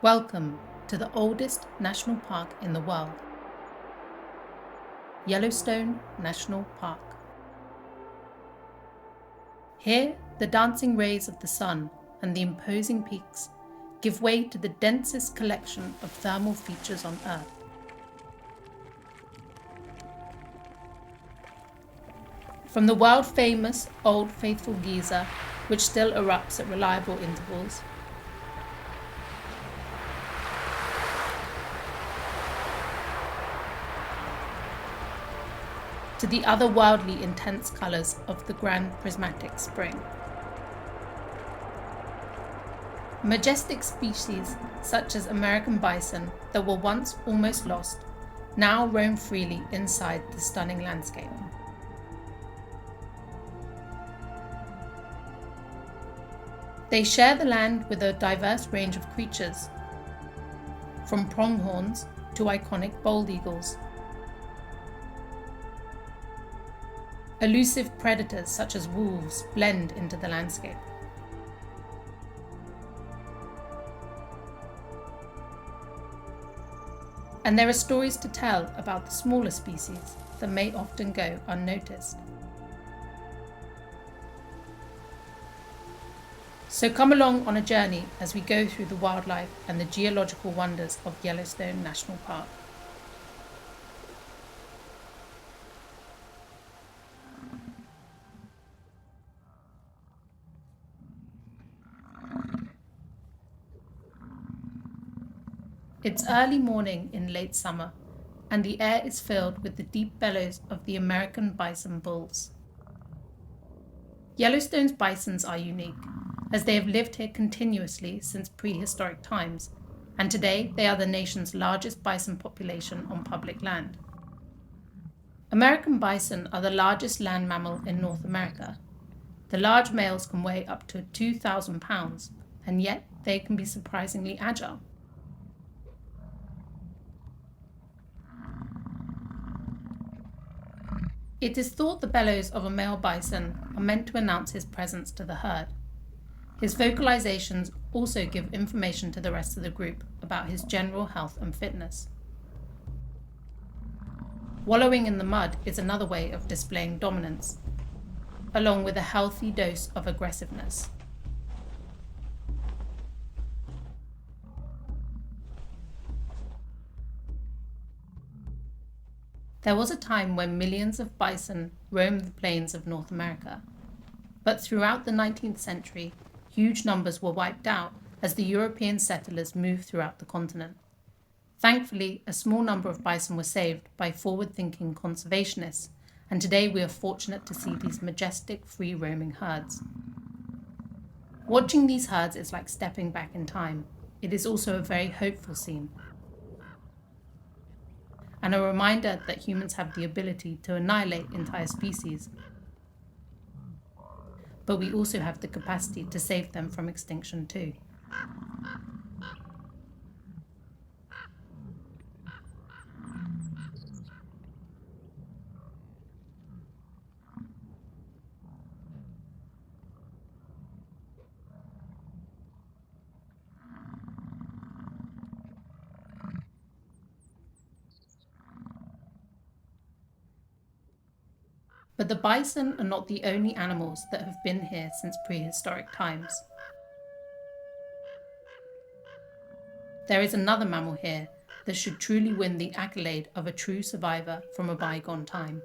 Welcome to the oldest national park in the world, Yellowstone National Park. Here, the dancing rays of the sun and the imposing peaks give way to the densest collection of thermal features on Earth. From the world-famous Old Faithful geyser, which still erupts at reliable intervals, to the otherworldly intense colours of the Grand Prismatic Spring. Majestic species such as American bison that were once almost lost now roam freely inside the stunning landscape. They share the land with a diverse range of creatures, from pronghorns to iconic bald eagles. Elusive predators such as wolves blend into the landscape. And there are stories to tell about the smaller species that may often go unnoticed. So come along on a journey as we go through the wildlife and the geological wonders of Yellowstone National Park. It's early morning in late summer, and the air is filled with the deep bellows of the American bison bulls. Yellowstone's bisons are unique, as they have lived here continuously since prehistoric times, and today they are the nation's largest bison population on public land. American bison are the largest land mammal in North America. The large males can weigh up to 2,000 pounds, and yet they can be surprisingly agile. It is thought the bellows of a male bison are meant to announce his presence to the herd. His vocalizations also give information to the rest of the group about his general health and fitness. Wallowing in the mud is another way of displaying dominance, along with a healthy dose of aggressiveness. There was a time when millions of bison roamed the plains of North America, but throughout the 19th century, huge numbers were wiped out as the European settlers moved throughout the continent. Thankfully, a small number of bison were saved by forward-thinking conservationists, and today we are fortunate to see these majestic, free-roaming herds. Watching these herds is like stepping back in time. It is also a very hopeful scene, and a reminder that humans have the ability to annihilate entire species, but we also have the capacity to save them from extinction too. But the bison are not the only animals that have been here since prehistoric times. There is another mammal here that should truly win the accolade of a true survivor from a bygone time.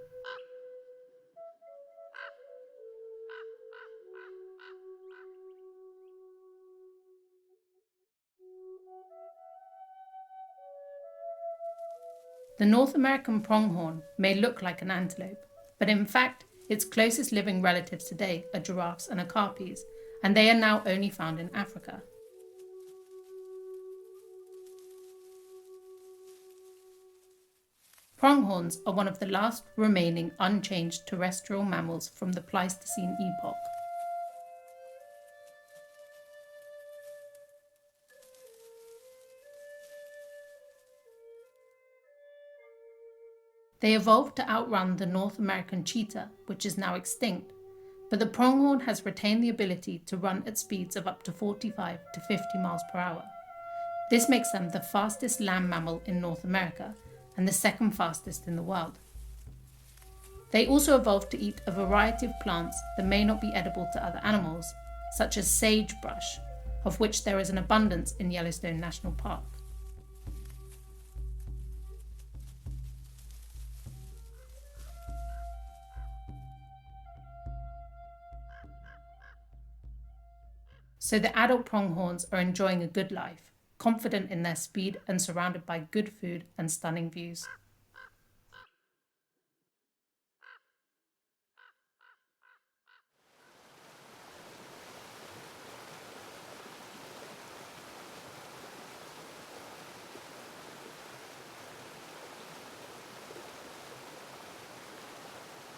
The North American pronghorn may look like an antelope, but in fact, its closest living relatives today are giraffes and okapis, and they are now only found in Africa. Pronghorns are one of the last remaining unchanged terrestrial mammals from the Pleistocene epoch. They evolved to outrun the North American cheetah, which is now extinct, but the pronghorn has retained the ability to run at speeds of up to 45 to 50 miles per hour. This makes them the fastest land mammal in North America and the second fastest in the world. They also evolved to eat a variety of plants that may not be edible to other animals, such as sagebrush, of which there is an abundance in Yellowstone National Park. So the adult pronghorns are enjoying a good life, confident in their speed and surrounded by good food and stunning views.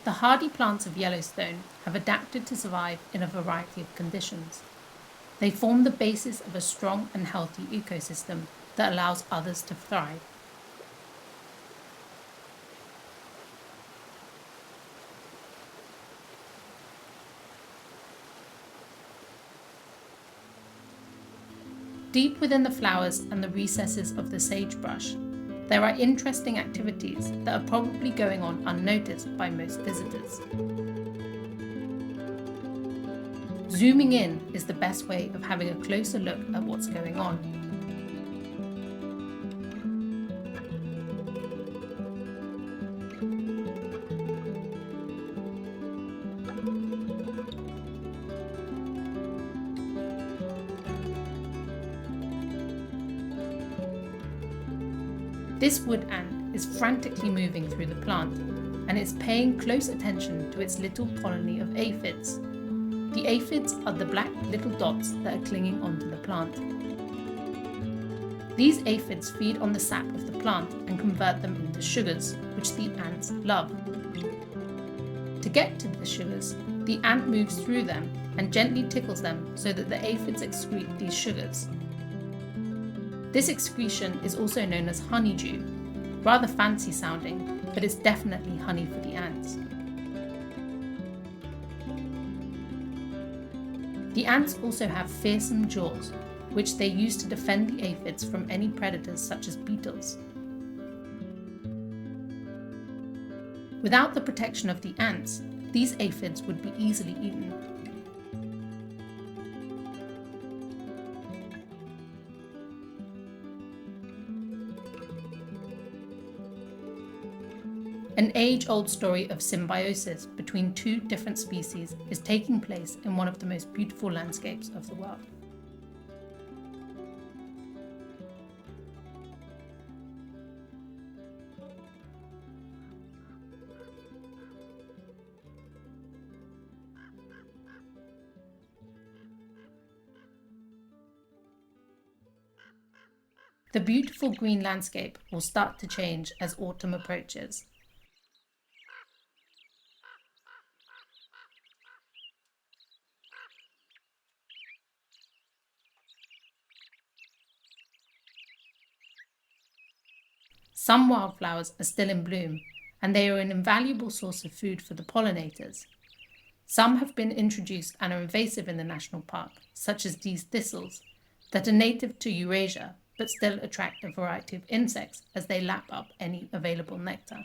The hardy plants of Yellowstone have adapted to survive in a variety of conditions. They form the basis of a strong and healthy ecosystem that allows others to thrive. Deep within the flowers and the recesses of the sagebrush, there are interesting activities that are probably going on unnoticed by most visitors. Zooming in is the best way of having a closer look at what's going on. This wood ant is frantically moving through the plant and is paying close attention to its little colony of aphids. The aphids are the black little dots that are clinging onto the plant. These aphids feed on the sap of the plant and convert them into sugars, which the ants love. To get to the sugars, the ant moves through them and gently tickles them so that the aphids excrete these sugars. This excretion is also known as honeydew, rather fancy sounding, but it's definitely honey for the ants. The ants also have fearsome jaws, which they use to defend the aphids from any predators such as beetles. Without the protection of the ants, these aphids would be easily eaten. An age-old story of symbiosis between two different species is taking place in one of the most beautiful landscapes of the world. The beautiful green landscape will start to change as autumn approaches. Some wildflowers are still in bloom, and they are an invaluable source of food for the pollinators. Some have been introduced and are invasive in the national park, such as these thistles, that are native to Eurasia, but still attract a variety of insects as they lap up any available nectar.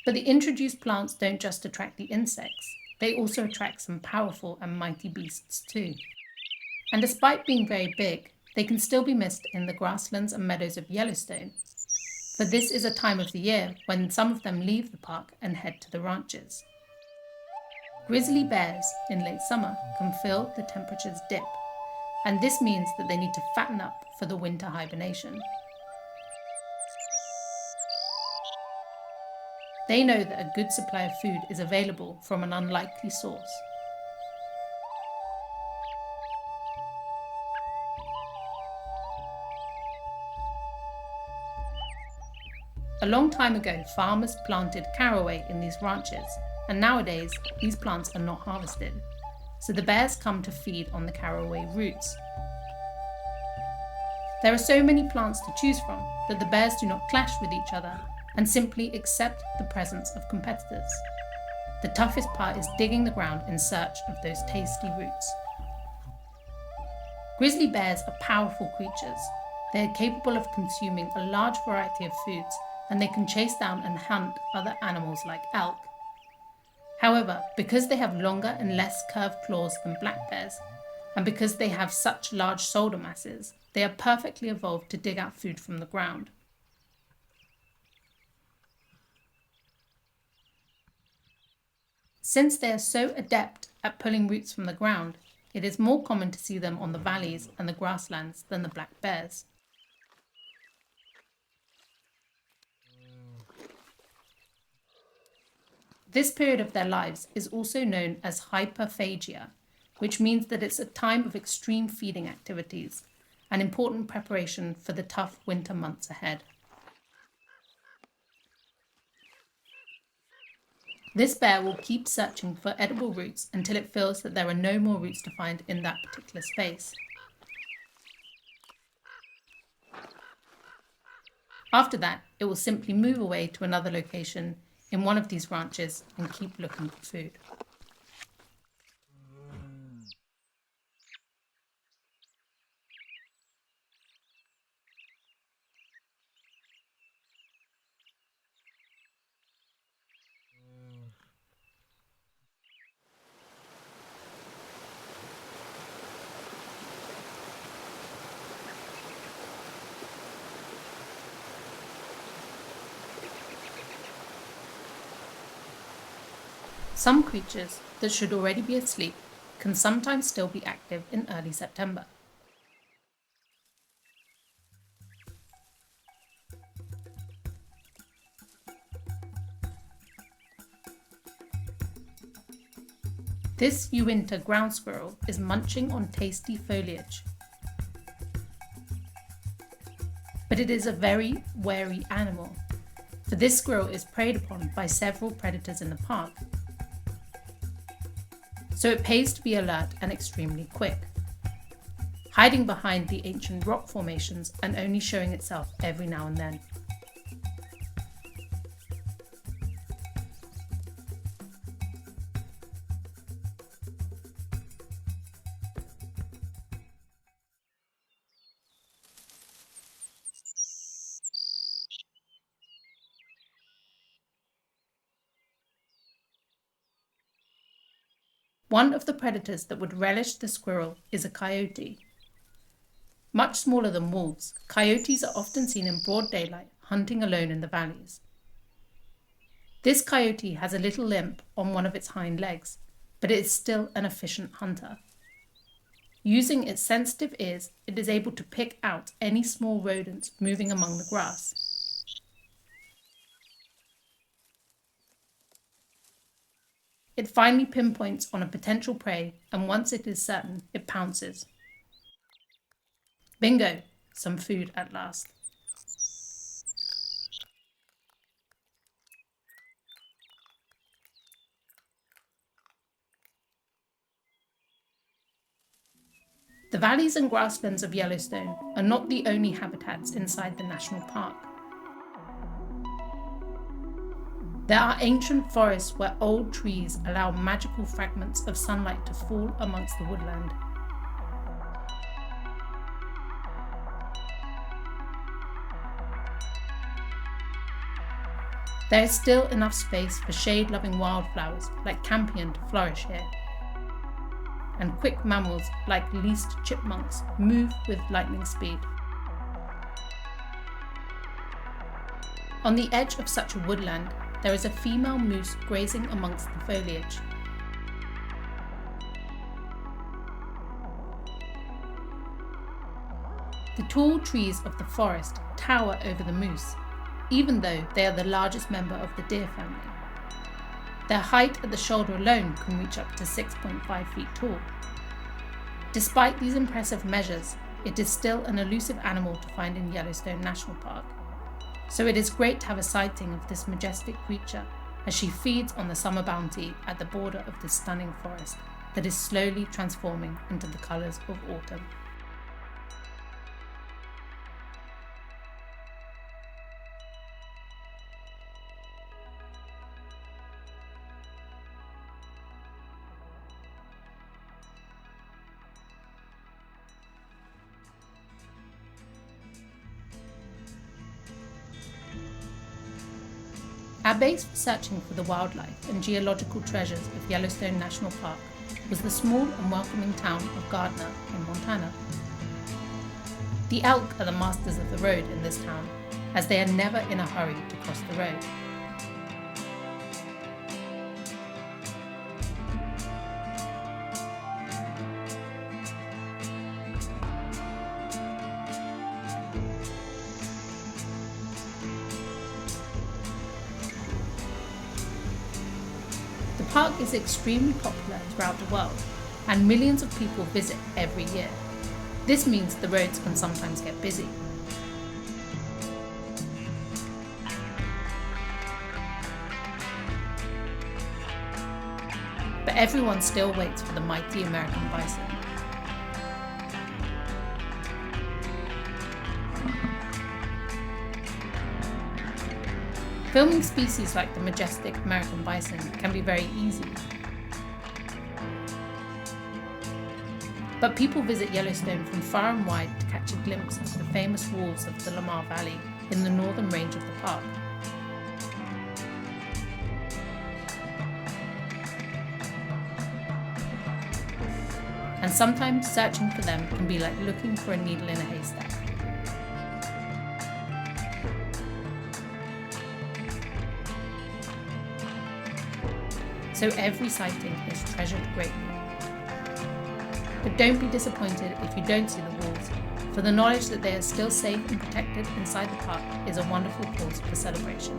But the introduced plants don't just attract the insects, they also attract some powerful and mighty beasts too. And despite being very big, they can still be missed in the grasslands and meadows of Yellowstone, for this is a time of the year when some of them leave the park and head to the ranches. Grizzly bears in late summer can feel the temperatures dip, and this means that they need to fatten up for the winter hibernation. They know that a good supply of food is available from an unlikely source. A long time ago, farmers planted caraway in these ranches, and nowadays these plants are not harvested, so the bears come to feed on the caraway roots. There are so many plants to choose from that the bears do not clash with each other and simply accept the presence of competitors. The toughest part is digging the ground in search of those tasty roots. Grizzly bears are powerful creatures. They are capable of consuming a large variety of foods, and they can chase down and hunt other animals like elk. However, because they have longer and less curved claws than black bears, and because they have such large shoulder masses, they are perfectly evolved to dig out food from the ground. Since they are so adept at pulling roots from the ground, it is more common to see them on the valleys and the grasslands than the black bears. This period of their lives is also known as hyperphagia, which means that it's a time of extreme feeding activities, an important preparation for the tough winter months ahead. This bear will keep searching for edible roots until it feels that there are no more roots to find in that particular space. After that, it will simply move away to another location in one of these ranches and keep looking for food. Some creatures that should already be asleep can sometimes still be active in early September. This Uinta ground squirrel is munching on tasty foliage. But it is a very wary animal, for this squirrel is preyed upon by several predators in the park. So it pays to be alert and extremely quick, hiding behind the ancient rock formations and only showing itself every now and then. One of the predators that would relish the squirrel is a coyote. Much smaller than wolves, coyotes are often seen in broad daylight hunting alone in the valleys. This coyote has a little limp on one of its hind legs, but it is still an efficient hunter. Using its sensitive ears, it is able to pick out any small rodents moving among the grass. It finally pinpoints on a potential prey, and once it is certain, it pounces. Bingo! Some food at last. The valleys and grasslands of Yellowstone are not the only habitats inside the national park. There are ancient forests where old trees allow magical fragments of sunlight to fall amongst the woodland. There is still enough space for shade-loving wildflowers like campion to flourish here. And quick mammals like least chipmunks move with lightning speed. On the edge of such a woodland, there is a female moose grazing amongst the foliage. The tall trees of the forest tower over the moose, even though they are the largest member of the deer family. Their height at the shoulder alone can reach up to 6.5 feet tall. Despite these impressive measures, it is still an elusive animal to find in Yellowstone National Park. So it is great to have a sighting of this majestic creature as she feeds on the summer bounty at the border of this stunning forest that is slowly transforming into the colours of autumn. Our base for searching for the wildlife and geological treasures of Yellowstone National Park was the small and welcoming town of Gardner in Montana. The elk are the masters of the road in this town, as they are never in a hurry to cross the road. The park is extremely popular throughout the world, and millions of people visit every year. This means the roads can sometimes get busy. But everyone still waits for the mighty American bison. Filming species like the majestic American bison can be very easy. But people visit Yellowstone from far and wide to catch a glimpse of the famous wolves of the Lamar Valley in the northern range of the park. And sometimes searching for them can be like looking for a needle in a haystack. So every sighting is treasured greatly. But don't be disappointed if you don't see the wolves, for the knowledge that they are still safe and protected inside the park is a wonderful cause for celebration.